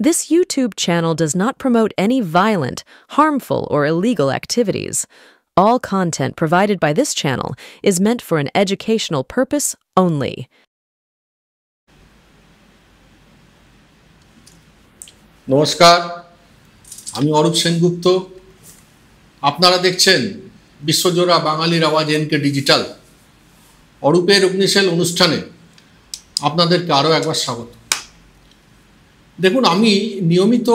This YouTube channel does not promote any violent, harmful, or illegal activities. All content provided by this channel is meant for an educational purpose only. নমস্কার, আমি অরূপ সেনগুপ্ত। আপনারা দেখছেন বিশ্বজোড়া বাঙালির আওয়াজ NK digital. অরূপের অগ্নিশেল অনুষ্ঠানে আপনাদেরকে আরও একবার স্বাগত। দেখুন, আমি নিয়মিত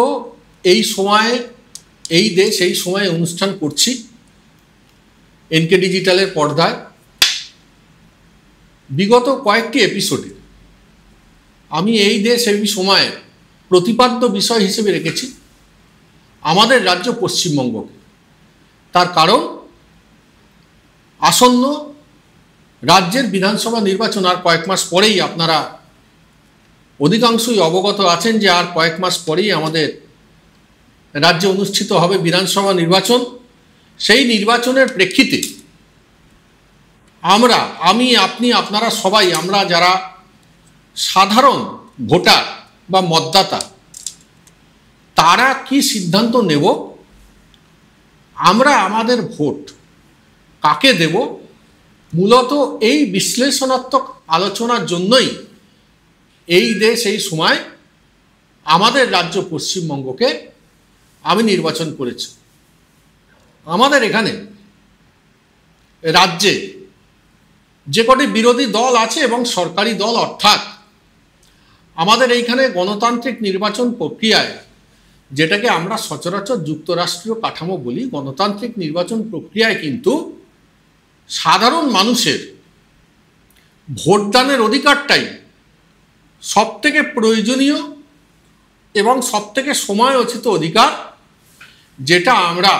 এই সময়ে এই দেশ এই সময়ে অনুষ্ঠান করছি এনকে ডিজিটালের পর্দায়। বিগত কয়েকটি এপিসোডে আমি এই দেশ এই সময়ে প্রতিপাদ্য বিষয় হিসেবে রেখেছি আমাদের রাজ্য পশ্চিমবঙ্গকে। তার কারণ আসন্ন রাজ্যের বিধানসভা নির্বাচন আর কয়েক মাস পরেই, আপনারা অধিকাংশই অবগত আছেন যে আর কয়েক মাস পরেই আমাদের রাজ্যে অনুষ্ঠিত হবে বিধানসভা নির্বাচন। সেই নির্বাচনের প্রেক্ষিতে আমি আপনি আপনারা সবাই, আমরা যারা সাধারণ ভোটার বা মতদাতা, তারা কি সিদ্ধান্ত নেব, আমরা আমাদের ভোট কাকে দেব, মূলত এই বিশ্লেষণাত্মক আলোচনার জন্যই এই দেশ এই সময় আমাদের রাজ্য পশ্চিমবঙ্গকে আমি নির্বাচন করেছি। আমাদের এখানে রাজ্যে যে কটি বিরোধী দল আছে এবং সরকারি দল, অর্থাৎ আমাদের এইখানে গণতান্ত্রিক নির্বাচন প্রক্রিয়ায়, যেটাকে আমরা সচরাচর যুক্তরাষ্ট্রীয় কাঠামো বলি, গণতান্ত্রিক নির্বাচন প্রক্রিয়ায় কিন্তু সাধারণ মানুষের ভোটদানের অধিকারটাই সবথেকে প্রয়োজনীয় এবং সবথেকে সময়োচিত অধিকার, যেটা আমরা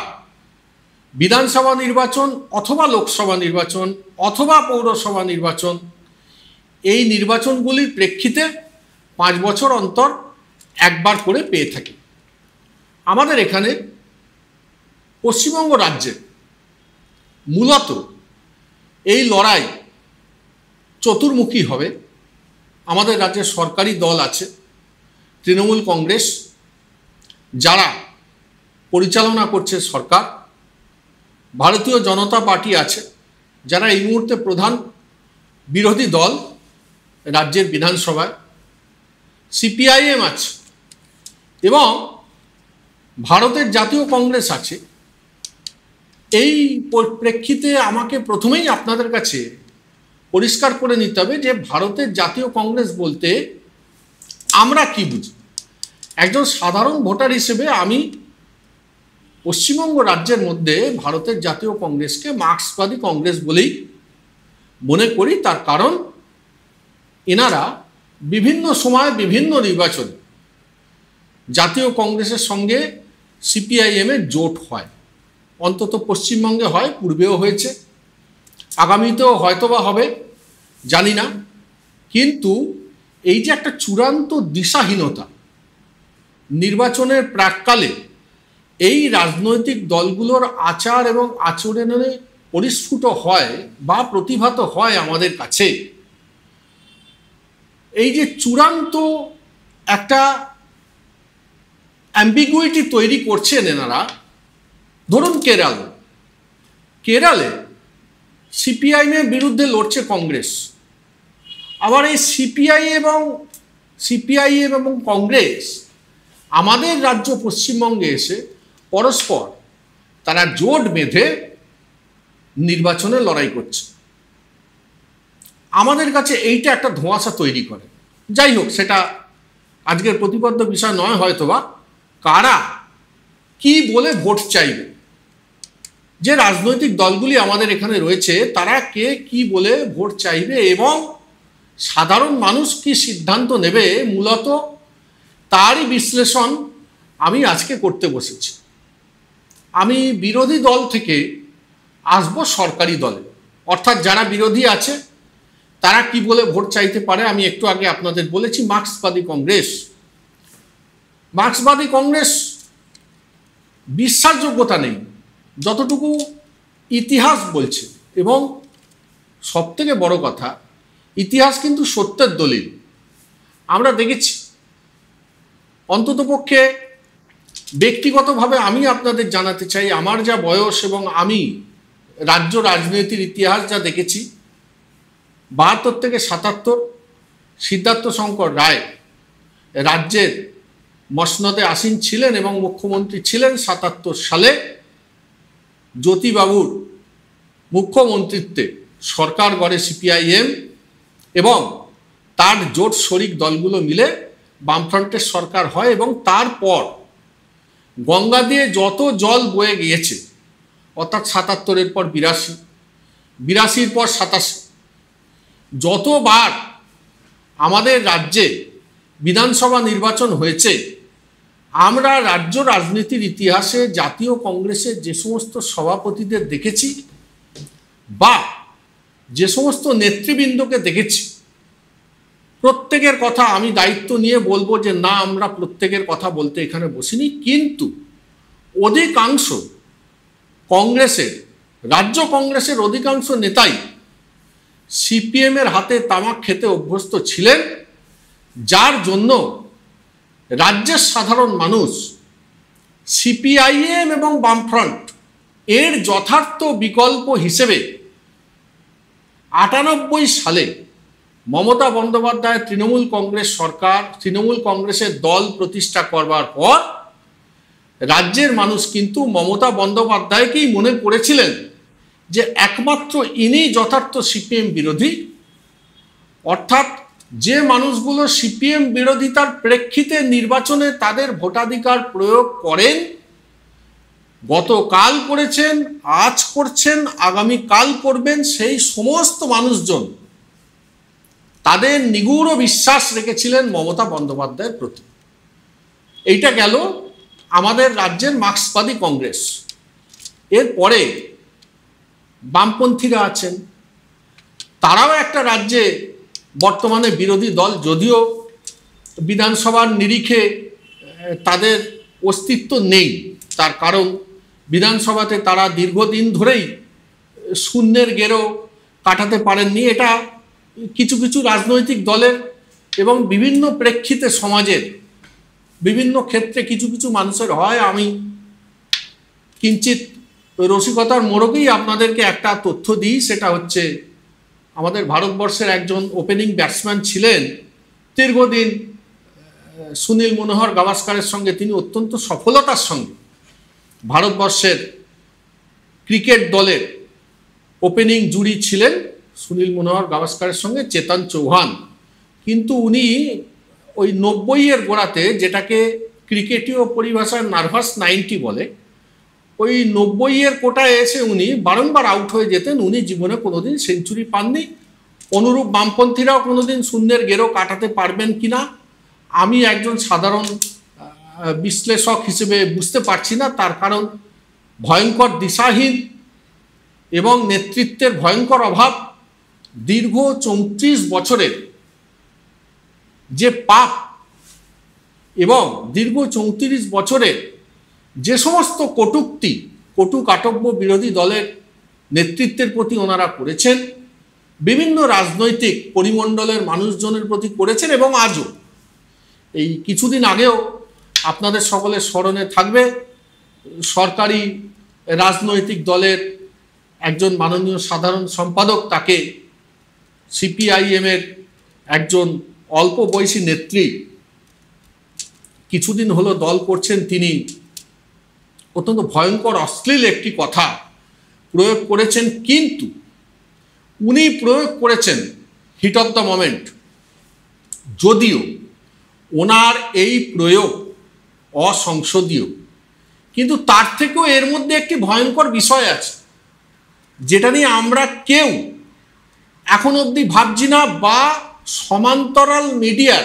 বিধানসভা নির্বাচন অথবা লোকসভা নির্বাচন অথবা পৌরসভা নির্বাচন, এই নির্বাচনগুলির প্রেক্ষিতে 5 বছর অন্তর একবার করে পেয়ে থাকি। আমাদের এখানে পশ্চিমবঙ্গ রাজ্যে মূলত এই লড়াই চতুর্মুখী হবে। আমাদের রাজ্যে সরকারি দল আছে তৃণমূল কংগ্রেস, যারা পরিচালনা করছে সরকার। ভারতীয় জনতা পার্টি আছে, যারা এই মুহূর্তে প্রধান বিরোধী দল রাজ্যের বিধানসভায়। সিপিআইএম আছে এবং ভারতের জাতীয় কংগ্রেস আছে। এই প্রেক্ষিতে আমাকে প্রথমেই আপনাদের কাছে পরিষ্কার করে নিতে হবে যে ভারতের জাতীয় কংগ্রেস বলতে আমরা কি বুঝি। একজন সাধারণ ভোটার হিসেবে আমি পশ্চিমবঙ্গ রাজ্যের মধ্যে ভারতের জাতীয় কংগ্রেসকে মার্ক্সবাদী কংগ্রেস বলেই মনে করি। তার কারণ এনারা বিভিন্ন সময় বিভিন্ন নির্বাচনে জাতীয় কংগ্রেসের সঙ্গে সিপিআইএমের জোট হয়। অন্তত পশ্চিমবঙ্গে হয়, পূর্বেও হয়েছে, আগামীতেও হয়তোবা হবে, জানি না। কিন্তু এই যে একটা চূড়ান্ত দিশাহীনতা নির্বাচনের প্রাক্কালে এই রাজনৈতিক দলগুলোর আচার এবং আচরণে পরিস্ফুট হয় বা প্রতিভাত হয় আমাদের কাছে, এই যে চূড়ান্ত একটা অ্যাম্বিগুইটি তৈরি করছেন এনারা। ধরুন কেরালে সিপিআইএমের বিরুদ্ধে লড়ছে কংগ্রেস, আবার এই সিপিআইএম এবং কংগ্রেস আমাদের রাজ্য পশ্চিমবঙ্গে এসে পরস্পর তারা জোট বেঁধে নির্বাচনে লড়াই করছে। আমাদের কাছে এইটা একটা ধোঁয়াশা তৈরি করে। যাই হোক, সেটা আজকের প্রতিপাদ্য বিষয় নয় হয়তোবা। কারা কি বলে ভোট চাইবে, যে রাজনৈতিক দলগুলি আমাদের এখানে রয়েছে, তারা কে কি বলে ভোট চাইবে এবং সাধারণ মানুষ কি সিদ্ধান্ত নেবে, মূলত তারই বিশ্লেষণ আমি আজকে করতে বসেছি। আমি বিরোধী দল থেকে আসব সরকারি দলে, অর্থাৎ যারা বিরোধী আছে তারা কি বলে ভোট চাইতে পারে। আমি একটু আগে আপনাদের বলেছি মার্ক্সবাদী কংগ্রেস বিশ্বাসযোগ্যতা নেই যতটুকু ইতিহাস বলছে। এবং সবথেকে বড় কথা, ইতিহাস কিন্তু সত্যের দলিল। আমরা দেখেছি অন্ততপক্ষে ব্যক্তিগতভাবে আমি আপনাদের জানাতে চাই, আমার যা বয়স এবং আমি রাজ্য রাজনীতির ইতিহাস যা দেখেছি, 72 থেকে 77 সিদ্ধার্থ শঙ্কর রায় রাজ্যের মসনদে আসীন ছিলেন এবং মুখ্যমন্ত্রী ছিলেন। 77 সালে জ্যোতিবাবুর মুখ্যমন্ত্রিত্বে সরকার গড়ে সিপিআইএম এবং তার জোট শরিক দলগুলো মিলে বামফ্রন্টের সরকার হয় এবং তারপর গঙ্গা দিয়ে যত জল বয়ে গিয়েছে, অর্থাৎ 77-এর পর 82, 82-র পর 87, যতবার আমাদের রাজ্যে বিধানসভা নির্বাচন হয়েছে, আমরা রাজ্য রাজনীতির ইতিহাসে জাতীয় কংগ্রেসের যে সমস্ত সভাপতিদের দেখেছি বা যে সমস্ত নেতৃবৃন্দকে দেখেছি, প্রত্যেকের কথা আমি দায়িত্ব নিয়ে বলবো যে না, আমরা প্রত্যেকের কথা বলতে এখানে বসিনি, কিন্তু অধিকাংশ কংগ্রেসের, রাজ্য কংগ্রেসের অধিকাংশ নেতাই সিপিএমের হাতে তামাক খেতে অভ্যস্ত ছিলেন, যার জন্য রাজ্যের সাধারণ মানুষ সিপিআইএম এবং বামফ্রন্ট এর যথার্থ বিকল্প হিসেবে 98 সালে মমতা বন্দ্যোপাধ্যায় তৃণমূল কংগ্রেস সরকার, তৃণমূল কংগ্রেসের দল প্রতিষ্ঠা করবার পর রাজ্যের মানুষ কিন্তু মমতা বন্দ্যোপাধ্যায়কেই মনে করেছিলেন যে একমাত্র ইনি যথার্থ সিপিএম বিরোধী। অর্থাৎ যে মানুষগুলো সিপিএম বিরোধিতার প্রেক্ষিতে নির্বাচনে তাদের ভোটাধিকার প্রয়োগ করেন, গতকাল করেছেন, আজ করছেন, আগামীকাল করবেন, সেই সমস্ত মানুষজন তাদের নিগূঢ় বিশ্বাস রেখেছিলেন মমতা বন্দ্যোপাধ্যায়ের প্রতি। এইটা গেল আমাদের রাজ্যের মার্ক্সবাদী কংগ্রেস। এরপরে বামপন্থীরা আছেন, তারাও একটা রাজ্যে বর্তমানে বিরোধী দল, যদিও বিধানসভার নিরিখে তাদের অস্তিত্ব নেই। তার কারণ বিধানসভাতে তারা দীর্ঘদিন ধরেই শূন্যের গেরো কাটাতে পারেননি। এটা কিছু কিছু রাজনৈতিক দলের এবং বিভিন্ন প্রেক্ষিতে সমাজের বিভিন্ন ক্ষেত্রে কিছু কিছু মানুষের হয়। আমি কিঞ্চিত রসিকতার মোড়কেই আপনাদেরকে একটা তথ্য দিই, সেটা হচ্ছে আমাদের ভারতবর্ষের একজন ওপেনিং ব্যাটসম্যান ছিলেন দীর্ঘদিন, সুনীল মনোহর গাভাস্কারের সঙ্গে তিনি অত্যন্ত সফলতার সঙ্গে ভারতবর্ষের ক্রিকেট দলের ওপেনিং জুরি ছিলেন সুনীল মনোহর গাভাস্কারের সঙ্গে চেতন চৌহান। কিন্তু উনি ওই 90-এর গোড়াতে, যেটাকে ক্রিকেটীয় পরিভাষায় নার্ভাস 90 বলে, ওই 90-এর কোটায় এসে উনি বারংবার আউট হয়ে যেতেন। উনি জীবনে কোনোদিন সেঞ্চুরি পাননি। অনুরূপ বামপন্থীরাও কোনোদিন শূন্যের গেরো কাটাতে পারবেন কিনা আমি একজন সাধারণ বিশ্লেষক হিসেবে বুঝতে পারছি না। তার কারণ ভয়ঙ্কর দিশাহীন এবং নেতৃত্বের ভয়ঙ্কর অভাব, দীর্ঘ 34 বছরের যে পাপ এবং দীর্ঘ 34 বছরের যে সমস্ত কটূক্তি, কটু কাটব্য বিরোধী দলের নেতৃত্বের প্রতি ওনারা করেছেন, বিভিন্ন রাজনৈতিক পরিমণ্ডলের মানুষজনের প্রতি করেছেন, এবং আজও এই কিছুদিন আগেও আপনাদের সকলের স্মরণে থাকবে সরকারি রাজনৈতিক দলের একজন মাননীয় সাধারণ সম্পাদক, তাকে সিপিআইএমের একজন অল্প বয়সী নেত্রী, কিছুদিন হলো দল করছেন, তিনি অত্যন্ত ভয়ঙ্কর অশ্লীল একটি কথা প্রয়োগ করেছেন। কিন্তু উনি প্রয়োগ করেছেন হিট অফ দ্য মোমেন্ট, যদিও ওনার এই প্রয়োগ অসংসদীয়, কিন্তু তার থেকেও এর মধ্যে একটি ভয়ঙ্কর বিষয় আছে, যেটা নিয়ে আমরা কেউ এখন অবধি ভাবছি না, বা সমান্তরাল মিডিয়ার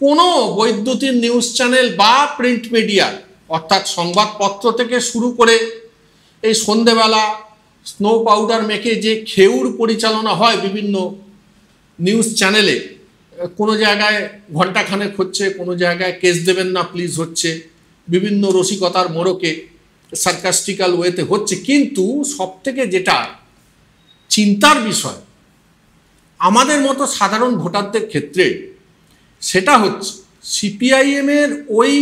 কোনো বৈদ্যুতিন নিউজ চ্যানেল বা প্রিন্ট মিডিয়া, অর্থাৎ সংবাদপত্র থেকে শুরু করে এই সন্ধেবেলা স্নো পাউডার মেখে যে খেউর পরিচালনা হয় বিভিন্ন নিউজ চ্যানেলে, কোনো জায়গায় ঘণ্টাখানেক হচ্ছে, কোনো জায়গায় কেস দেবেন না প্লিজ হচ্ছে, বিভিন্ন রসিকতার মোড়কে সার্কাস্টিক্যাল ওয়েতে হচ্ছে। কিন্তু সবথেকে যেটা চিন্তার বিষয় আমাদের মতো সাধারণ ভোটারদের ক্ষেত্রে, সেটা হচ্ছে সিপিআইএমের ওই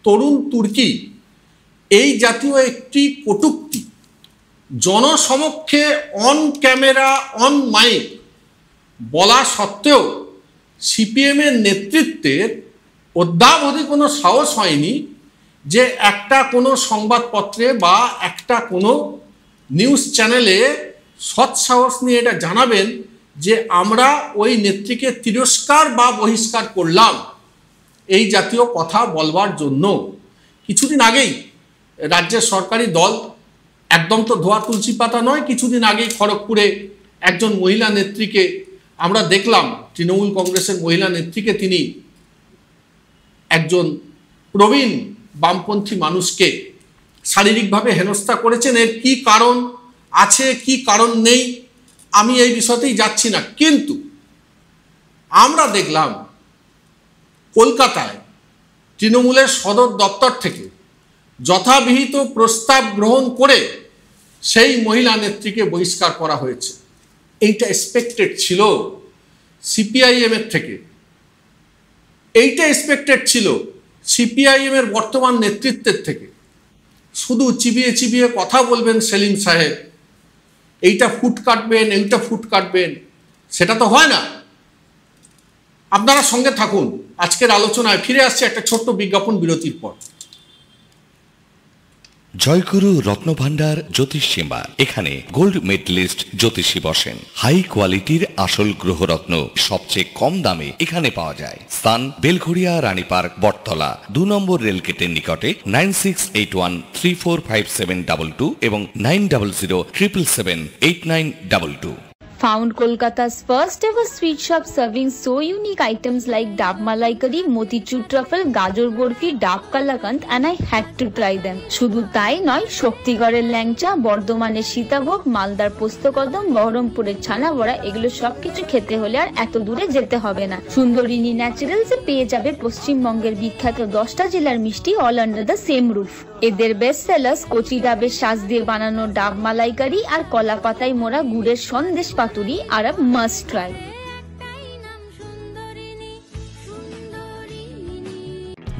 তরুণ তুর্কি এই জাতীয় একটি কটূক্তি জনসমক্ষে অন ক্যামেরা অন মাইক বলা সত্ত্বেও সিপিএমের নেতৃত্বের অদ্যাবধি কোনো সাহস হয়নি যে একটা কোনো সংবাদপত্রে বা একটা কোনো নিউজ চ্যানেলে সৎসাহস নিয়ে এটা জানাবেন যে আমরা ওই নেত্রীকে তিরস্কার বা বহিষ্কার করলাম এই জাতীয় কথা বলবার জন্য। কিছুদিন আগেই রাজ্যের সরকারি দল, একদম তো ধোয়া তুলসী পাতা নয়, কিছুদিন আগেই খড়গপুরে একজন মহিলা নেত্রীকে আমরা দেখলাম, তৃণমূল কংগ্রেসের মহিলা নেত্রীকে তিনি একজন প্রবীণ বামপন্থী মানুষকে শারীরিকভাবে হেনস্থা করেছেন। এর কি কারণ আছে কি কারণ নেই আমি এই বিষয়তেই যাচ্ছি না, কিন্তু আমরা দেখলাম কলকাতায় তৃণমূলের সদর দপ্তর থেকে যথাবিহিত প্রস্তাব গ্রহণ করে সেই মহিলা নেত্রীকে বহিষ্কার করা হয়েছে। এইটা এক্সপেক্টেড ছিল সিপিআইএমের থেকে, এইটা এক্সপেক্টেড ছিল সিপিআইএমের বর্তমান নেতৃত্বের থেকে। শুধু চিবিয়ে চিবিয়ে কথা বলবেন সেলিম সাহেব, এইটা ফুট কাটবেন এইটা ফুট কাটবেন, সেটা তো হয় না। আপনারা সঙ্গে থাকুন, আজকের আলোচনায় ফিরে আসছে একটা ছোট্ট বিজ্ঞাপন বিরতির পর। জয়গুরু রত্নভান্ডার জ্যোতিষ চেম্বার, এখানে গোল্ড মেডেলিস্ট জ্যোতিষী বসেন। হাই কোয়ালিটির আসল গ্রহরত্ন সবচেয়ে কম দামে এখানে পাওয়া যায়। স্থান বেলঘড়িয়া রানীপার্ক বটতলা 2 নম্বর রেলগেটের নিকটে। 9681345722 এবং 9007778922। Found Kolkata's first ever sweet shop serving so unique items like Dab Malai Curry, Motichur Truffle, Gajor Borfi, Dab Kalakand, and I had to try them. শুধু তাই নয়, শক্তিগড়ের ল্যাংচা, বর্ধমানের সীতাভোগ, মালদার পোস্তকদম, বহরমপুরের ছানা বড়া, এগুলো সবকিছু খেতে হলে আর এত দূরে যেতে হবে না। সুন্দরিনী ন্যাচারালসে পেয়ে যাবে পশ্চিমবঙ্গের বিখ্যাত 10টা জেলার মিষ্টি all under the same roof. এদের বেস্ট সেলার্স কচি ডাবের শাঁস দিয়ে বানানো ডাব মালাইকারি আর কলা পাতায় মোড়া গুড়ের সন্দেশ পাতুরি আর a must try.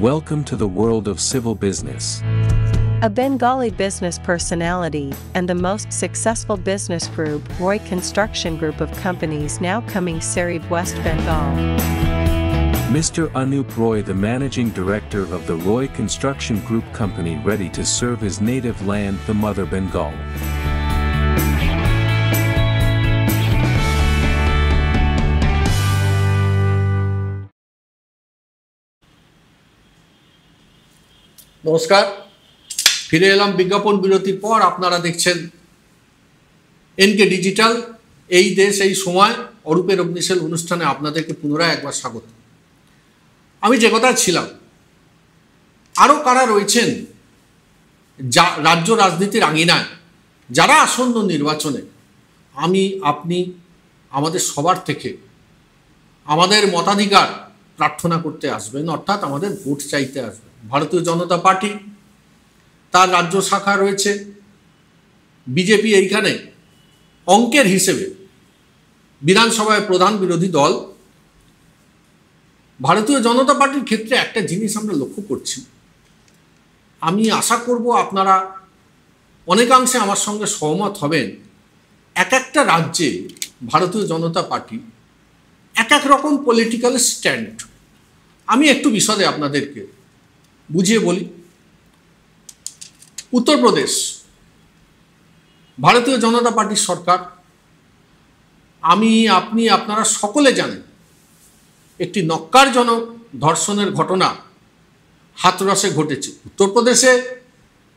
Welcome to the world of civil business. A Bengali business personality and the most successful business group, Roy Construction Group of companies, now coming Sarib, West Bengal. Mr. Anup Roy, the managing director of the Roy Construction Group company, ready to serve his native land, the mother Bengal. নমস্কার, ফিরে এলাম বিজ্ঞাপন বিরতির পর। আপনারা দেখছেন NK digital, এই দেশ এই সময়, অরূপের অগ্নিশেল অনুষ্ঠানে আপনাদেরকে পুনরায় একবার স্বাগত। আমি যে কথা ছিলাম, আরও কারা রয়েছেন যা রাজ্য রাজনীতির আঙিনায়, যারা আসন্ন নির্বাচনে আমি আপনি আমাদের সবার থেকে আমাদের মতাধিকার প্রার্থনা করতে আসবেন, অর্থাৎ আমাদের ভোট চাইতে আসবেন। ভারতীয় জনতা পার্টি, তার রাজ্য শাখা রয়েছে, বিজেপি এইখানে অঙ্কের হিসেবে বিধানসভায় প্রধান বিরোধী দল। ভারতীয় জনতা পার্টির ক্ষেত্রে একটা জিনিস আমরা লক্ষ্য করছি, আমি আশা করব আপনারা অনেকাংশে আমার সঙ্গে সহমত হবেন। এক একটা রাজ্যে ভারতীয় জনতা পার্টি এক এক রকম পলিটিক্যাল স্ট্যান্ড। আমি একটু বিশদে আপনাদেরকে বুঝিয়ে বলি। উত্তরপ্রদেশ, ভারতীয় জনতা পার্টির সরকার, আমি আপনি আপনারা সকলে জানেন একটি নক্কারজনক ধর্ষণের ঘটনা হাথরসে ঘটেছে। উত্তরপ্রদেশে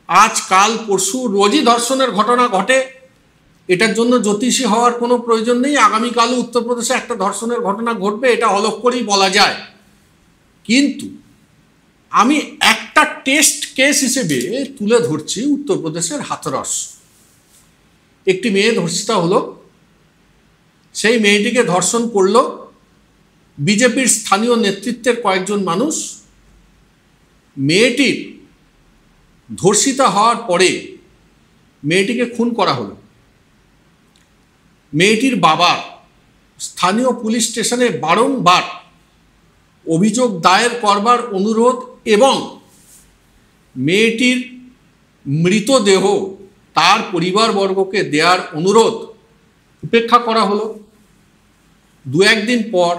আজ কাল পরশু রোজই ধর্ষণের ঘটনা ঘটে, এটার জন্য জ্যোতিষী হওয়ার কোনো প্রয়োজন নেই। আগামীকালও উত্তরপ্রদেশে একটা ধর্ষণের ঘটনা ঘটবে, এটা অলক করেই বলা যায়। কিন্তু আমি একটা টেস্ট কেস হিসেবে তুলে ধরছি উত্তরপ্রদেশের হাথরস। একটি মেয়ে ধর্ষিতা হলো, সেই মেয়েটিকে ধর্ষণ করল বিজেপির স্থানীয় নেতৃত্বের কয়েকজন মানুষ। মেয়েটির ধর্ষিতা হওয়ার পরে মেয়েটিকে খুন করা হলো। মেয়েটির বাবা স্থানীয় পুলিশ স্টেশনে বারংবার অভিযোগ দায়ের করবার অনুরোধ এবং মেয়েটির মৃতদেহ তার পরিবারবর্গকে দেওয়ার অনুরোধ উপেক্ষা করা হলো। দু একদিন পর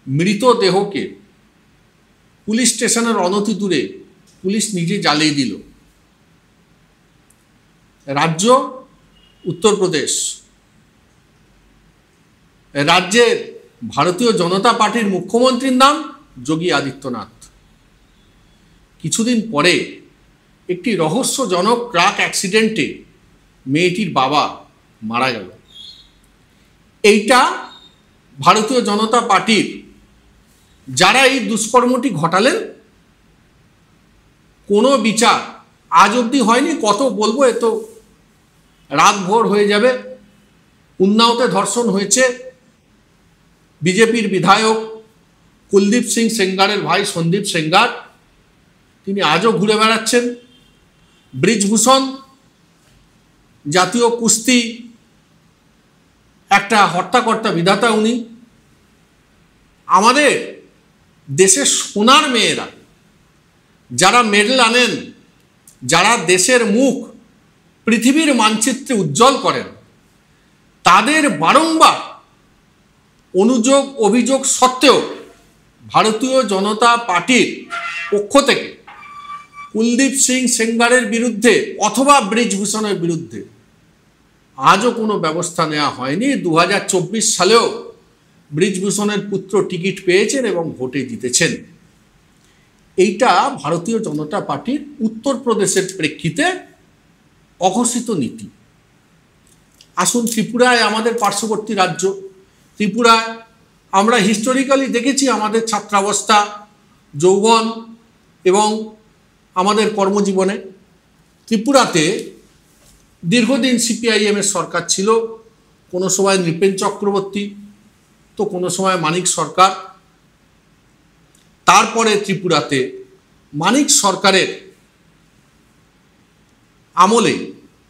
মৃতদেহকে পুলিশ স্টেশনের অনতি দূরে পুলিশ নিজে জ্বালিয়ে দিল। রাজ্য উত্তরপ্রদেশ। রাজ্যের ভারতীয় জনতা পার্টির মুখ্যমন্ত্রীর নাম যোগী আদিত্যনাথ। কিছুদিন পরে একটি রহস্যজনক ট্রাক অ্যাক্সিডেন্টে মেয়েটির বাবা মারা গেল। এইটা ভারতীয় জনতা পার্টির যারা এই দুষ্কর্মটি ঘটালেন কোনো বিচার আজ অবধি হয়নি। কত বলবো, এ তো রাত ভোর হয়ে যাবে। উন্নাওতে ধর্ষণ হয়েছে, বিজেপির বিধায়ক কুলদীপ সিং সেঙ্গারের ভাই সন্দীপ সেঙ্গার তিনি আজও ঘুরে বেড়াচ্ছেন। ব্রিজভূষণ জাতীয় কুস্তি একটা হর্তাকর্তা বিধাতা উনি। আমাদের দেশের সোনার মেয়েরা যারা মেডেল আনেন, যারা দেশের মুখ পৃথিবীর মানচিত্রে উজ্জ্বল করেন, তাদের বারংবার অনুযোগ অভিযোগ সত্ত্বেও ভারতীয় জনতা পার্টির পক্ষ থেকে কুলদীপ সিং সেঙ্গারের বিরুদ্ধে অথবা ব্রিজভূষণের বিরুদ্ধে আজও কোনো ব্যবস্থা নেওয়া হয়নি। 2024 সালেও ব্রিজভূষণের পুত্র টিকিট পেয়েছেন এবং ভোটে জিতেছেন। এইটা ভারতীয় জনতা পার্টির উত্তরপ্রদেশের প্রেক্ষিতে অঘোষিত নীতি। আসুন ত্রিপুরায়, আমাদের পার্শ্ববর্তী রাজ্য ত্রিপুরায় আমরা হিস্টোরিক্যালি দেখেছি আমাদের ছাত্রাবস্থা, যৌবন এবং আমাদের কর্মজীবনে ত্রিপুরাতে দীর্ঘদিন সিপিআইএমের সরকার ছিল। কোনো সময় নৃপেন চক্রবর্তী, তো কোনো সময় মানিক সরকার। তারপরে ত্রিপুরাতে মানিক সরকারের আমলে,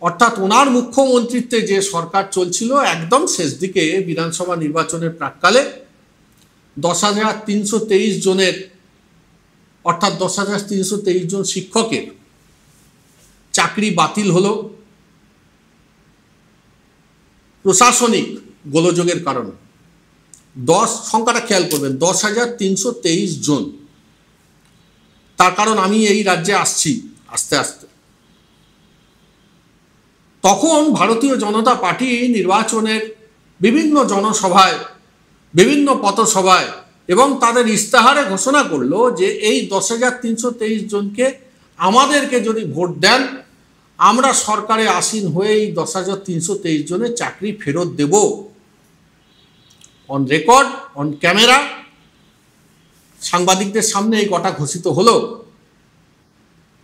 অর্থাৎ ওনার মুখ্যমন্ত্রীত্বে যে সরকার চলছিল, একদম শেষ দিকে বিধানসভা নির্বাচনের প্রাক্কালে 10,323 জনের, অর্থাৎ 10,323 জন শিক্ষকের চাকরি বাতিল হলো প্রশাসনিক গোলযোগের কারণে। সংখ্যাটা খেয়াল করবেন, 10,323 জন। তার কারণ আমি এই রাজ্যে আসছি আস্তে আস্তে। তখন ভারতীয় জনতা পার্টি নির্বাচনের বিভিন্ন জনসভায়, বিভিন্ন পথসভায় এবং তাদের ইস্তাহারে ঘোষণা করলো যে এই 10,323 জনকে আমাদেরকে যদি ভোট দেন, আমরা সরকারে আসীন হয়ে এই 10,323 জনের চাকরি ফেরত দেব। অন রেকর্ড, অন ক্যামেরা, সাংবাদিকদের সামনে এই কথা ঘোষিত হলো।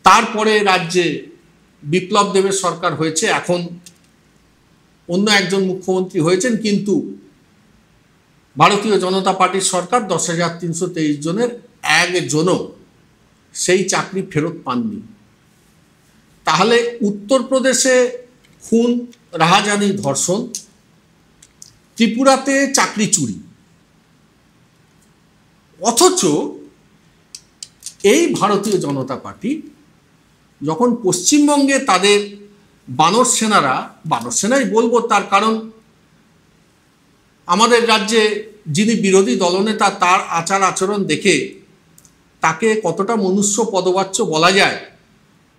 তারপরে রাজ্যে বিপ্লব দেবের সরকার হয়েছে, এখন অন্য একজন মুখ্যমন্ত্রী হয়েছেন, কিন্তু ভারতীয় জনতা পার্টির সরকার 10,323 জনের একজনও সেই চাকরি ফেরত পাননি। তাহলে উত্তরপ্রদেশে খুন, রাহাজানি, ধর্ষণ, ত্রিপুরাতে চাকরি চুরি, অথচ এই ভারতীয় জনতা পার্টি যখন পশ্চিমবঙ্গে তাদের বানর সেনাই বলবো, তার কারণ আমাদের রাজ্যে যিনি বিরোধী দলনেতা, তার আচার আচরণ দেখে তাকে কতটা মনুষ্য পদবাচ্য বলা যায়,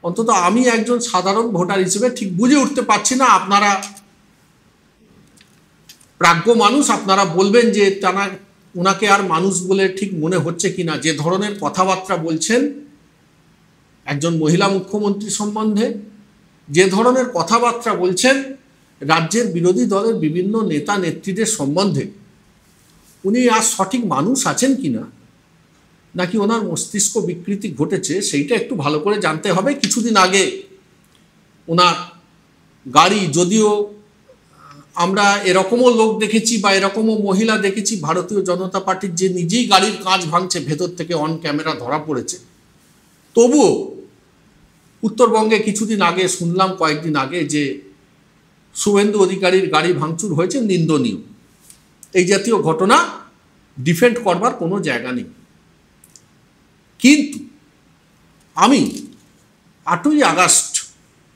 অন্তত আমি একজন সাধারণ ভোটার হিসেবে ঠিক বুঝে উঠতে পারছি না। আপনারা প্রাজ্ঞ মানুষ, আপনারা বলবেন যে ওনাকে আর মানুষ বলে ঠিক মনে হচ্ছে কিনা। যে ধরনের কথাবার্তা বলছেন একজন মহিলা মুখ্যমন্ত্রী সম্বন্ধে, যে ধরনের কথাবার্তা বলছেন রাজ্যের বিরোধী দলের বিভিন্ন নেতা নেত্রীদের সম্বন্ধে, উনি আর সঠিক মানুষ আছেন কিনা, নাকি ওনার মস্তিষ্ক বিকৃতি ঘটেছে, সেইটা একটু ভালো করে জানতে হবে। কিছুদিন আগে ওনার গাড়ি, যদিও আমরা এরকমও লোক দেখেছি বা এরকমও মহিলা দেখেছি ভারতীয় জনতা পার্টির, যে নিজেই গাড়ির কাঁচ ভাঙছে ভেতর থেকে, অন ক্যামেরা ধরা পড়েছে, তবুও উত্তরবঙ্গে কিছুদিন আগে শুনলাম, কয়েকদিন আগে, যে শুভেন্দু অধিকারীর গাড়ি ভাঙচুর হয়েছে, নিন্দনীয়। এই জাতীয় ঘটনা ডিফেন্ড করবার কোনো জায়গা নেই। কিন্তু আমি 8ই আগস্ট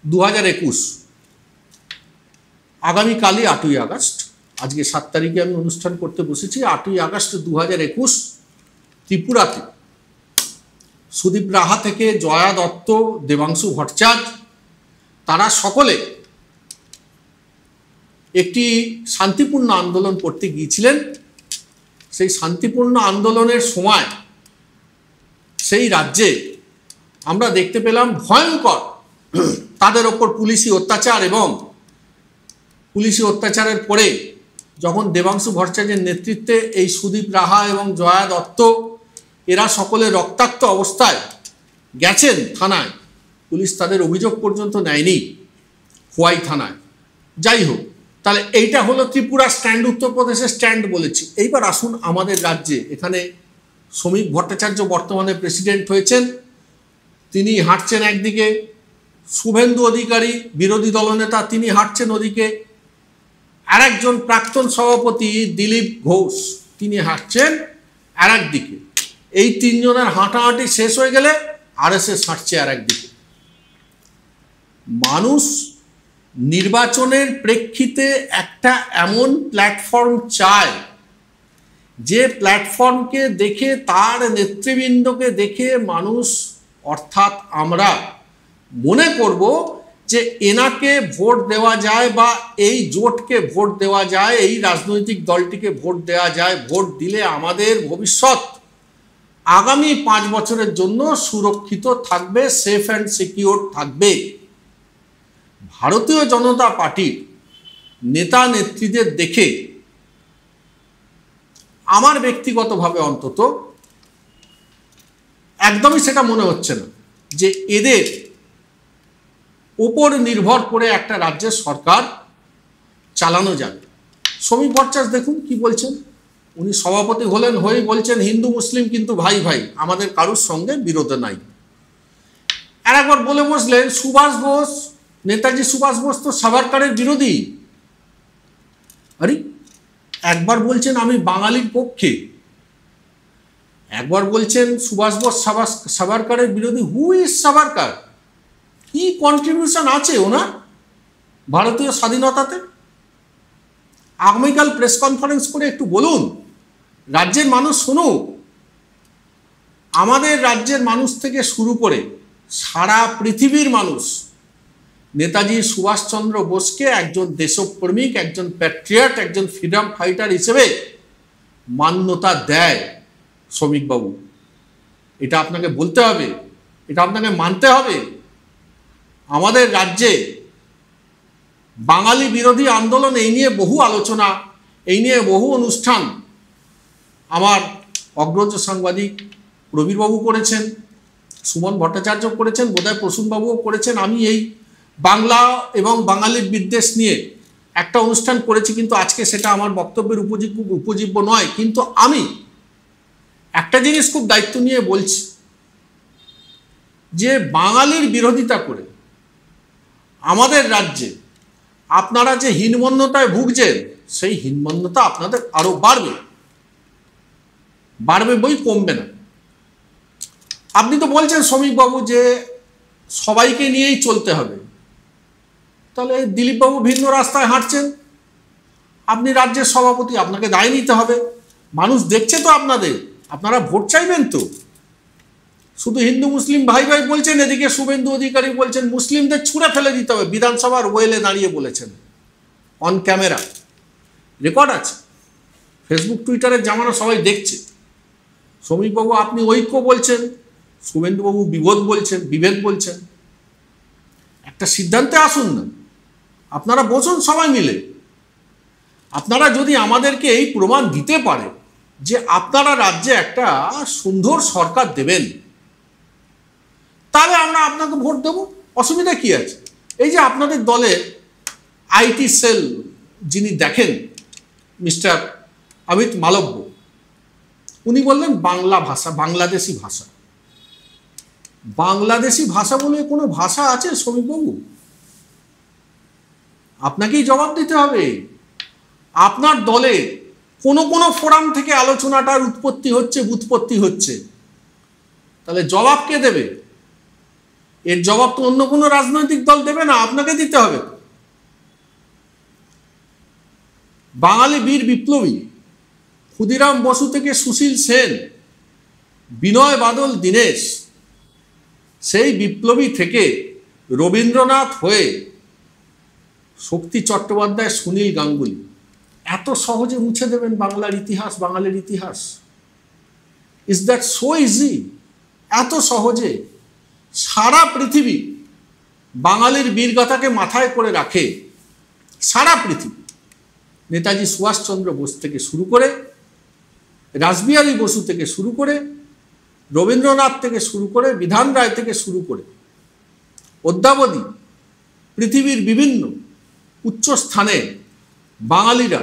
2021, আগামীকালই 8ই আগস্ট, আজকে 7 তারিখে আমি অনুষ্ঠান করতে বসেছি। 8ই আগস্ট 2021 ত্রিপুরাতে সুদীপ রাহা থেকে জয়া দত্ত, দেবাংশু ভট্টাচার্য, তারা সকলে একটি শান্তিপূর্ণ আন্দোলন করতে গিয়েছিলেন। সেই শান্তিপূর্ণ আন্দোলনের সময় সেই রাজ্যে আমরা দেখতে পেলাম ভয়ঙ্কর তাদের ওপর পুলিশি অত্যাচার, এবং পুলিশি অত্যাচারের পরে যখন দেবাংশু ভট্টাচার্যের নেতৃত্বে এই সুদীপ রাহা এবং জয়া দত্ত এরা সকলে রক্তাক্ত অবস্থায় গেছেন থানায়, পুলিশ তাদের অভিযোগ পর্যন্ত নেয়নি খোয়াই থানায়। যাই হোক, তাহলে এইটা হলো ত্রিপুরা স্ট্যান্ড, উত্তরপ্রদেশের স্ট্যান্ড বলেছি। এইবার আসুন আমাদের রাজ্যে, এখানে শ্রমিক ভট্টাচার্য বর্তমানে প্রেসিডেন্ট হয়েছেন, তিনি হাঁটছেন একদিকে, শুভেন্দু অধিকারী বিরোধী দলনেতা তিনি হাঁটছেন ওদিকে, আর একজন প্রাক্তন সভাপতি দিলীপ ঘোষ তিনি হাঁটছেন আর একদিকে। এই তিনজনের হাঁটাহাঁটি শেষ হয়ে গেলে আরএসএস হাঁটছে আর একদিকে। মানুষ নির্বাচনের প্রেক্ষিতে একটা এমন প্ল্যাটফর্ম চায় যে প্ল্যাটফর্মকে দেখে, তার নেতৃবৃন্দকে দেখে মানুষ অর্থাৎ আমরা মনে করব যে এনাকে ভোট দেওয়া যায় বা এই জোটকে ভোট দেওয়া যায়, এই রাজনৈতিক দলটিকে ভোট দেওয়া যায়, ভোট দিলে আমাদের ভবিষ্যৎ আগামী 5 বছরের জন্য সুরক্ষিত থাকবে, সেফ অ্যান্ড সিকিউর থাকবে। ভারতীয় জনতা পার্টির নেতা নেত্রীদের দেখে আমার ব্যক্তিগতভাবে অন্তত একদমই সেটা মনে হচ্ছে না যে এদের উপর নির্ভর করে একটা রাজ্যের সরকার চালানো যাবে। শ্রমিক ভট্টাচার্য দেখুন কি বলছেন, উনি সভাপতি হলেন, হয়ে বলছেন হিন্দু মুসলিম কিন্তু ভাই ভাই, আমাদের কারুর সঙ্গে বিরোধ নাই। আর একবার বলে বসলেন সুভাষ বোস, নেতাজি সুভাষ বোস তো সাভারকারের বিরোধী। আরে একবার বলছেন আমি বাঙালির পক্ষে, একবার বলছেন সুভাষ বোস সাভারকারের বিরোধী। Who is Savarkar? কি কন্ট্রিবিউশন আছে ওনার ভারতীয় স্বাধীনতাতে? আগামীকাল প্রেস কনফারেন্স করে একটু বলুন, রাজ্যের মানুষ শুনুক। আমাদের রাজ্যের মানুষ থেকে শুরু করে সারা পৃথিবীর মানুষ নেতাজি সুভাষচন্দ্র বোসকে একজন দেশপ্রেমিক, একজন প্যাট্রিয়ট, একজন ফ্রিডম ফাইটার হিসেবে মান্যতা দেয়। শ্রমিকবাবু, এটা আপনাকে বলতে হবে, এটা আপনাকে মানতে হবে। আমাদের রাজ্যে বাঙালি বিরোধী আন্দোলন, এই নিয়ে বহু আলোচনা, এই নিয়ে বহু অনুষ্ঠান আমার অগ্রজ সাংবাদিক প্রবীরবাবু করেছেন, সুমন ভট্টাচার্য করেছেন, বোধহয় প্রসূনবাবুও করেছেন। আমি এই বাংলা এবং বাঙালির বিদ্বেষ নিয়ে একটা অনুষ্ঠান করেছি, কিন্তু আজকে সেটা আমার বক্তব্যের উপজীব্য নয়। কিন্তু আমি একটা জিনিস খুব দায়িত্ব নিয়ে বলছি, যে বাঙালির বিরোধিতা করে আমাদের রাজ্যে আপনারা যে হীনমন্যতায় ভুগছেন, সেই হীনমন্যতা আপনাদের আরো বাড়বে, বাড়বে বই, কমবে না। আপনি তো বলছেন শ্রমিকবাবু যে সবাইকে নিয়েই চলতে হবে, তাহলে দিলীপবাবু ভিন্ন রাস্তায় হাঁটছেন, আপনি রাজ্যের সভাপতি, আপনাকে দায় নিতে হবে। মানুষ দেখছে তো আপনাদের, আপনারা ভোট চাইবেন তো। শুধু হিন্দু মুসলিম ভাই ভাই বলছেন, এদিকে শুভেন্দু অধিকারী বলছেন মুসলিমদের ছুঁড়ে ফেলে দিতে হবে, বিধানসভার ওয়েলে দাঁড়িয়ে বলেছেন, অন ক্যামেরা রেকর্ড আছে, ফেসবুক টুইটারের জামানা সবাই দেখছে। শ্রমিকবাবু আপনি ঐক্য বলছেন, শুভেন্দুবাবু বিভেদ বলছেন। একটা সিদ্ধান্তে আসুন না, আপনারা বসুন সবাই মিলে। আপনারা যদি আমাদেরকে এই প্রমাণ দিতে পারে যে আপনারা রাজ্যে একটা সুন্দর সরকার দেবেন, তাহলে আমরা আপনাকে ভোট দেব, অসুবিধা কি আছে? এই যে আপনাদের দলে আইটি সেল যিনি দেখেন, মিস্টার অমিত মালব্য, উনি বললেন বাংলা ভাষা, বাংলাদেশি ভাষা। বাংলাদেশি ভাষা বলে কোনো ভাষা আছে শ্রমিকবাবু? আপনাকেই জবাব দিতে হবে। আপনার দলে কোন ফোরাম থেকে আলোচনাটার উৎপত্তি হচ্ছে। তাহলে জবাব কে দেবে? এর জবাব তো অন্য কোনো রাজনৈতিক দল দেবে না, আপনাকে দিতে হবে। বাঙালি বীর বিপ্লবী ক্ষুদিরাম বসু থেকে সুশীল সেন, বিনয় বাদল দীনেশ, সেই বিপ্লবী থেকে রবীন্দ্রনাথ হয়ে শক্তি চট্টোপাধ্যায়, সুনীল গাঙ্গুলি, এত সহজে মুছে দেবেন বাংলার ইতিহাস, বাঙালির ইতিহাস? Is that so easy? এত সহজে? সারা পৃথিবী বাঙালির বীরগাথাকে মাথায় করে রাখে, সারা পৃথিবী। নেতাজি সুভাষচন্দ্র বোস থেকে শুরু করে, রাসবিহারী বসু থেকে শুরু করে, রবীন্দ্রনাথ থেকে শুরু করে, বিধান রায় থেকে শুরু করে অদ্যাবধি পৃথিবীর বিভিন্ন উচ্চ স্থানে বাঙালিরা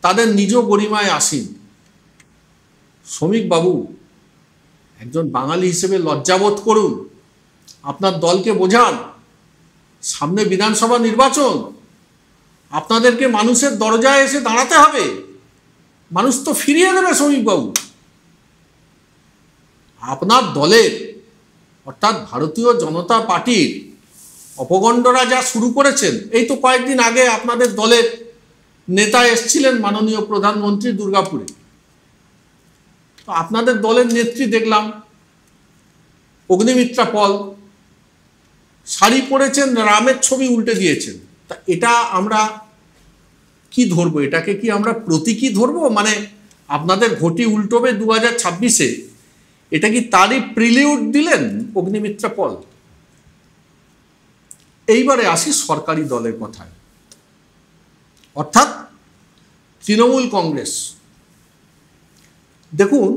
তাদের নিজ গরিমায় আসীন। শ্রমিক বাবু, একজন বাঙালি হিসেবে লজ্জাবোধ করুন, আপনার দলকে বোঝান, সামনে বিধানসভা নির্বাচন, আপনাদেরকে মানুষের দরজায় এসে দাঁড়াতে হবে। মানুষ তো ফিরিয়ে দেবে শ্রমিক বাবু। আপনার দলের অর্থাৎ ভারতীয় জনতা পার্টির অপগণ্ডরা যা শুরু করেছেন, এই তো কয়েকদিন আগে আপনাদের দলের নেতা এসছিলেন মাননীয় প্রধানমন্ত্রী দুর্গাপুরে, তো আপনাদের দলের নেত্রী দেখলাম অগ্নিমিত্রা পল, শাড়ি পরেছেন, রামের ছবি উল্টে দিয়েছেন। তা এটা আমরা কি ধরবো? এটাকে কি আমরা প্রতীকী ধরবো? মানে আপনাদের ঘটি উল্টোবে 2026-এ, এটা কি তারই প্রিলিউড দিলেন অগ্নিমিত্রা পল? এইবারে আসি সরকারি দলের কথায়, অর্থাৎ তৃণমূল কংগ্রেস। দেখুন,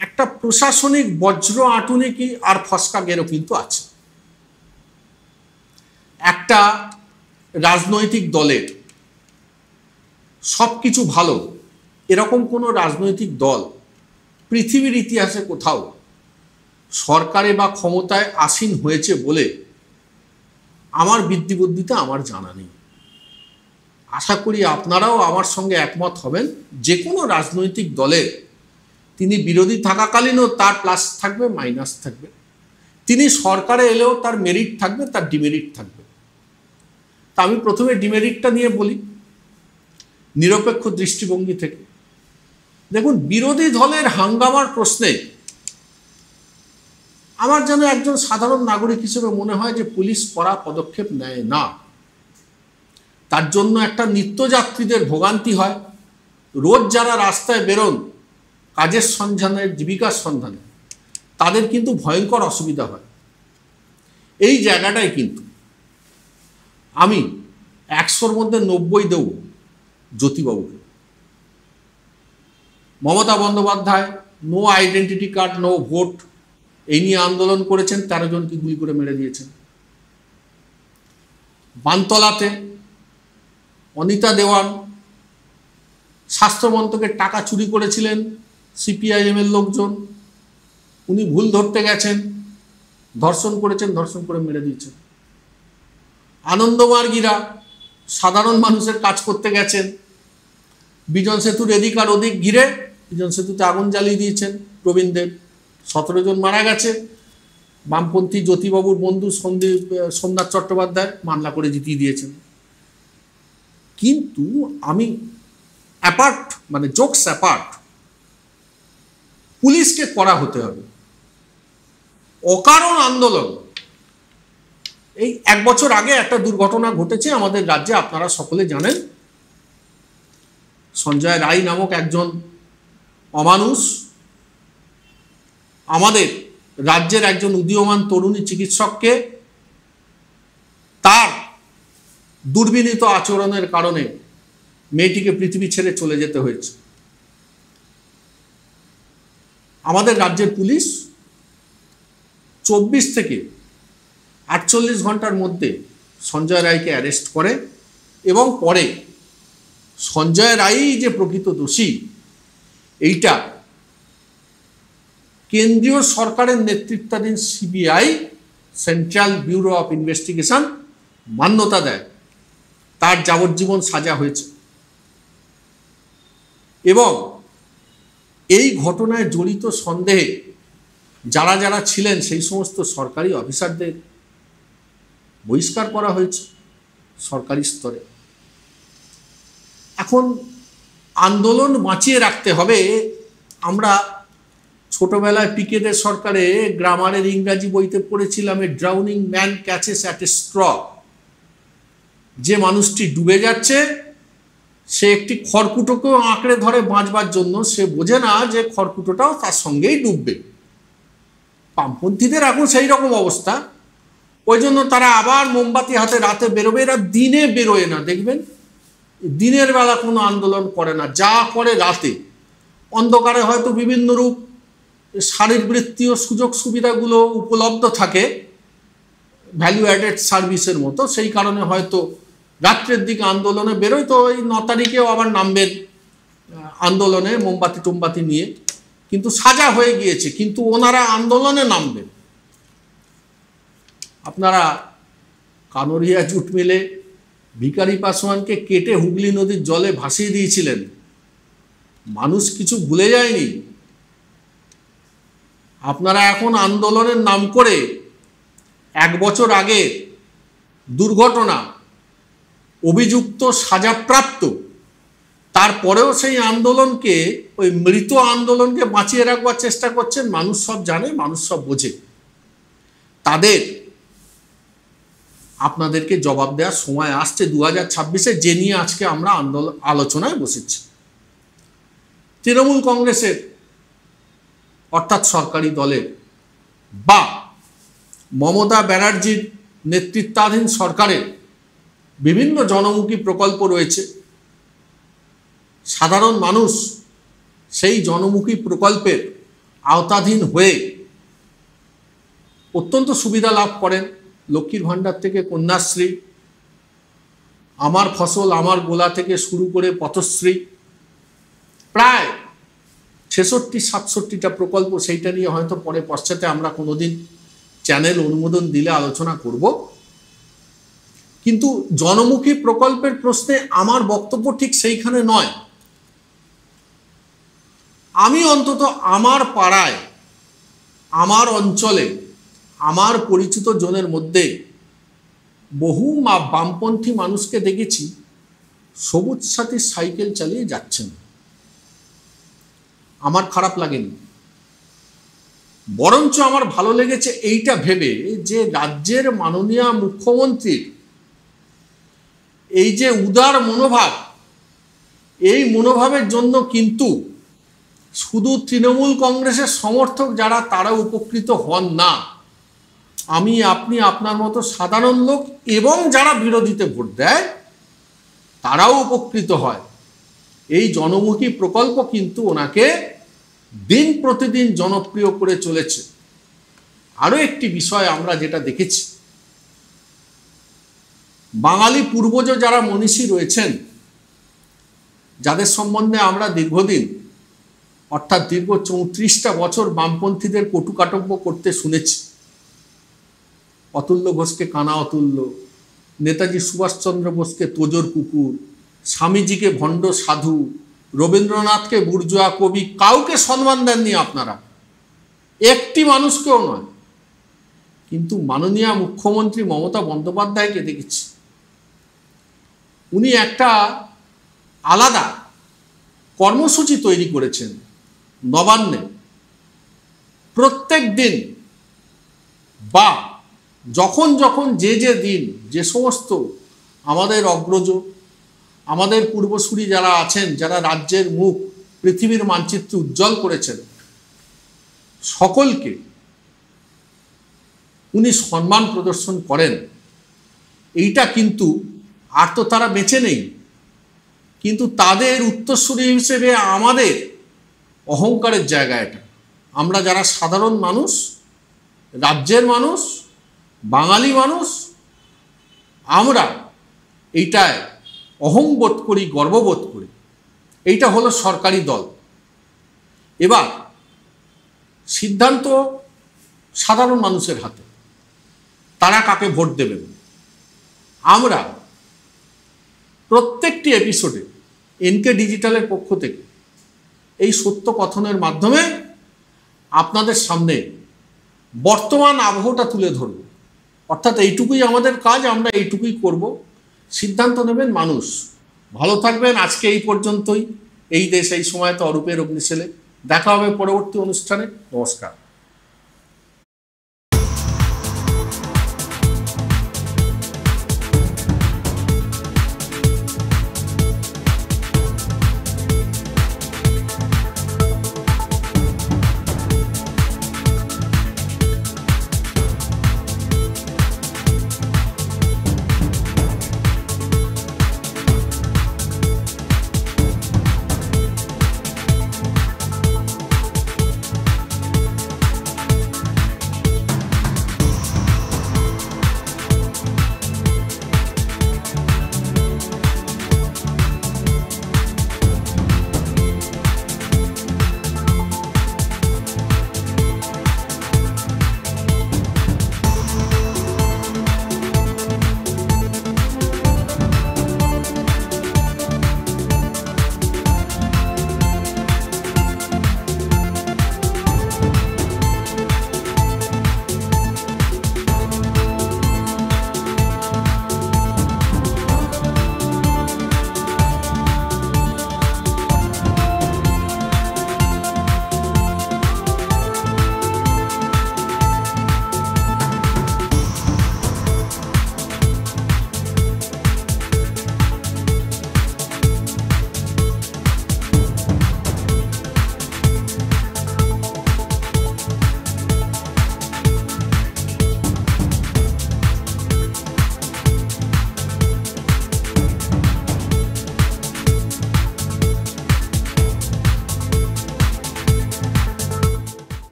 একটা প্রশাসনিক বজ্র আঁটুনি কি আর ফসকা গেরো কিন্তু আছে। একটা রাজনৈতিক দলের সব কিছু ভালো, এরকম কোনো রাজনৈতিক দল পৃথিবীর ইতিহাসে কোথাও সরকারে বা ক্ষমতায় আসীন হয়েছে বলে আমার বিদ্যিবুদ্ধিতে আমার জানা নেই। আশা করি আপনারাও আমার সঙ্গে একমত হবেন, যে কোনো রাজনৈতিক দলের তিনি বিরোধী থাকাকালীনও তার প্লাস থাকবে, মাইনাস থাকবে। তিনি সরকারে এলেও তার মেরিট থাকবে, তার ডিমেরিট থাকবে। তা আমি প্রথমে ডিমেরিটটা নিয়ে বলি নিরপেক্ষ দৃষ্টিভঙ্গি থেকে। দেখুন, বিরোধী দলের হাঙ্গামার প্রশ্নে আমার যেন একজন সাধারণ নাগরিক হিসেবে মনে হয় যে পুলিশ কড়া পদক্ষেপ নেয় না। তার জন্য একটা নিত্যযাত্রীদের ভোগান্তি হয়। রোজ যারা রাস্তায় বেরোন কাজের সন্ধানে, জীবিকার সন্ধানে, তাদের কিন্তু ভয়ঙ্কর অসুবিধা হয়। এই জায়গাটায় কিন্তু আমি 100-র মধ্যে 90 দেব জ্যোতিবাবুকে। মমতা বন্দ্যোপাধ্যায় no identity card, no vote, এই নিয়ে আন্দোলন করেছেন, 13 জনকে গুলি করে মেরে দিয়েছেন। বানতলাতে অনিতা দেওয়ান স্বাস্থ্যমন্ত্রকের টাকা চুরি করেছিলেন সিপিআইএম এর লোকজন, উনি ভুল ধরতে গেছেন, ধর্ষণ করেছেন, ধর্ষণ করে মেরে দিয়েছেন। আনন্দমার্গীরা সাধারণ মানুষের কাজ করতে গেছেন, বিজন সেতুর এদিক আর ওদিক ঘিরে বিজন সেতুতে আগুন জ্বালিয়ে দিয়েছেন প্রবীণ দেব, 17 জন মারা গেছে। বামপন্থী জ্যোতিবাবুর বন্ধু সোমনাথ চট্টোপাধ্যায় মামলা করে জিতিয়ে দিয়েছেন। কিন্তু আমি অ্যাপার্ট, মানে জোকস অ্যাপার্ট, পুলিশকে করা হতে হবে। অকারণ আন্দোলন, এই 1 বছর আগে একটা দুর্ঘটনা ঘটেছে আমাদের রাজ্যে, আপনারা সকলে জানেন। সঞ্জয় রায় নামক একজন অমানুষ আমাদের রাজ্যের একজন উদীয়মান তরুণী চিকিৎসককে তার দুর্বিনীত আচরণের কারণে মেয়েটিকে পৃথিবী ছেড়ে চলে যেতে হয়েছে। আমাদের রাজ্যের পুলিশ 24 থেকে 48 ঘন্টার মধ্যে সঞ্জয় রায়কে অ্যারেস্ট করে এবং পরে সঞ্জয় রায়ই যে প্রকৃত দোষী এইটা কেন্দ্রীয় সরকারের নেতৃত্বাধীন CBI, central bureau of investigation, মান্যতা দেয়। তার যাবজ্জীবন সাজা হয়েছে এবং এই ঘটনায় জড়িত সন্দেহে যারা যারা ছিলেন সেই সমস্ত সরকারি অফিসারদের বহিষ্কার করা হয়েছে সরকারি স্তরে। এখন আন্দোলন বাঁচিয়ে রাখতে হবে। আমরা ছোটবেলায় পিকেটের সরকারে গ্রামারের ইংরাজি বইতে পড়েছিলাম, a drowning man catches at a straw. যে মানুষটি ডুবে যাচ্ছে সে একটি খড়কুটোকেও আঁকড়ে ধরে বাঁচবার জন্য, সে বোঝে না যে খড়কুটোটাও তার সঙ্গেই ডুববে। বামপন্থীদের এখন সেই রকম অবস্থা, ওই জন্য তারা আবার মোমবাতি হাতে রাতে বেরোবে। এরা দিনে বেরোয় না, দেখবেন দিনের বেলা কোনো আন্দোলন করে না, যা করে রাতে। অন্ধকারে হয়তো বিভিন্ন রূপ শারীরবৃত্তীয় সুযোগ সুবিধাগুলো উপলব্ধ থাকে ভ্যালু অ্যাডেড সার্ভিসের মতো, সেই কারণে হয়তো রাত্রের দিকে আন্দোলনে বেরোয়। তো এই 9 তারিখেও আবার নামবেন আন্দোলনে মোমবাতি টোমবাতি নিয়ে, কিন্তু সাজা হয়ে গিয়েছে, কিন্তু ওনারা আন্দোলনে নামবেন। আপনারা কানরিয়া জুট মিলে ভিখারি পাসওয়ানকে কেটে হুগলি নদীর জলে ভাসিয়ে দিয়েছিলেন, মানুষ কিছু ভুলে যায়নি। আপনারা এখন আন্দোলনের নাম করে 1 বছর আগে দুর্ঘটনা অভিযুক্ত সাজাপ্রাপ্ত, তারপরেও সেই আন্দোলনকে, ওই মৃত আন্দোলনকে বাঁচিয়ে রাখবার চেষ্টা করছেন। মানুষ সব জানে, মানুষ সব বোঝে। তাদের আপনাদেরকে জবাব দেওয়ার সময় আসছে 2026-এ, যে নিয়ে আজকে আমরা আলোচনায় বসেছি। তৃণমূল কংগ্রেসের অর্থাৎ সরকারি দলের বা মমতা ব্যানার্জির নেতৃত্বাধীন সরকারের বিভিন্ন জনমুখী প্রকল্প রয়েছে। সাধারণ মানুষ সেই জনমুখী প্রকল্পের আওতাধীন হয়ে অত্যন্ত সুবিধা লাভ করেন। লক্ষ্মীর ভাণ্ডার থেকে কন্যাশ্রী, আমার ফসল আমার গোলা থেকে শুরু করে পথশ্রী, প্রায় 66-67টা প্রকল্প। সেইটা নিয়ে হয়তো পরে পশ্চাতে আমরা কোনোদিন চ্যানেল অনুমোদন দিলে আলোচনা করব। কিন্তু জনমুখী প্রকল্পের প্রশ্নে আমার বক্তব্য ঠিক সেইখানে নয়। আমি অন্তত আমার পাড়ায়, আমার অঞ্চলে, আমার পরিচিত জনের মধ্যে বহু বামপন্থী মানুষকে দেখেছি সবুজ সাথী সাইকেল চালিয়ে যাচ্ছেন। আমার খারাপ লাগেনি, বরঞ্চ আমার ভালো লেগেছে এইটা ভেবে যে রাজ্যের মাননীয় মুখ্যমন্ত্রীর এই যে উদার মনোভাব, এই মনোভাবের জন্য কিন্তু শুধু তৃণমূল কংগ্রেসের সমর্থক যারা, তারা উপকৃত হন না। আমি, আপনি, আপনার মতো সাধারণ লোক এবং যারা বিরোধীতে ভোট দেয় তারাও উপকৃত হয়। এই জনমুখী প্রকল্প কিন্তু ওনাকে দিন প্রতিদিন জনপ্রিয় করে চলেছে। আরও একটি বিষয় আমরা যেটা দেখেছি, বাঙালি পূর্বজ যারা মনীষী রয়েছেন, যাদের সম্বন্ধে আমরা দীর্ঘদিন অর্থাৎ দীর্ঘ 34টা বছর বামপন্থীদের কটুকাটব্য করতে শুনেছি। অতুল্য ঘোষকে কানা অতুল্য, নেতাজি সুভাষচন্দ্র বোসকে তোজর কুকুর, স্বামীজিকে ভণ্ড সাধু, রবীন্দ্রনাথকে বুর্জোয়া কবি, কাউকে সম্মান দেননি আপনারা, একটি মানুষকেও নয়। কিন্তু মাননীয় মুখ্যমন্ত্রী মমতা বন্দ্যোপাধ্যায়কে দেখেছি, উনি একটা আলাদা কর্মসূচি তৈরি করেছেন নবান্নে। প্রত্যেক দিন বা যখন যখন যে দিন যে সমস্ত আমাদের অগ্রজ, আমাদের পূর্বসূরি যারা আছেন, যারা রাজ্যের মুখ পৃথিবীর মানচিত্রে উজ্জ্বল করেছেন, সকলকে উনি সম্মান প্রদর্শন করেন। এইটা কিন্তু আর তো তারা বেঁচে নেই, কিন্তু তাদের উত্তরসূরি হিসেবে আমাদের অহংকারের জায়গা এটা। আমরা যারা সাধারণ মানুষ, রাজ্যের মানুষ, বাঙালি মানুষ, আমরা এইটায় অহংবোধ করি, গর্ববোধ করি। এইটা হলো সরকারি দল। এবার সিদ্ধান্ত সাধারণ মানুষের হাতে, তারা কাকে ভোট দেবেন। আমরা প্রত্যেকটি এপিসোডে এনকে ডিজিটালের পক্ষ থেকে এই সত্য কথনের মাধ্যমে আপনাদের সামনে বর্তমান আবহটা তুলে ধরব। অর্থাৎ এইটুকুই আমাদের কাজ, আমরা এইটুকুই করব। সিদ্ধান্ত নেবেন মানুষ। ভালো থাকবেন। আজকে এই পর্যন্তই। এই দেশ এই সময় তো অরূপের অগ্নিশেলে। দেখা হবে পরবর্তী অনুষ্ঠানে। নমস্কার।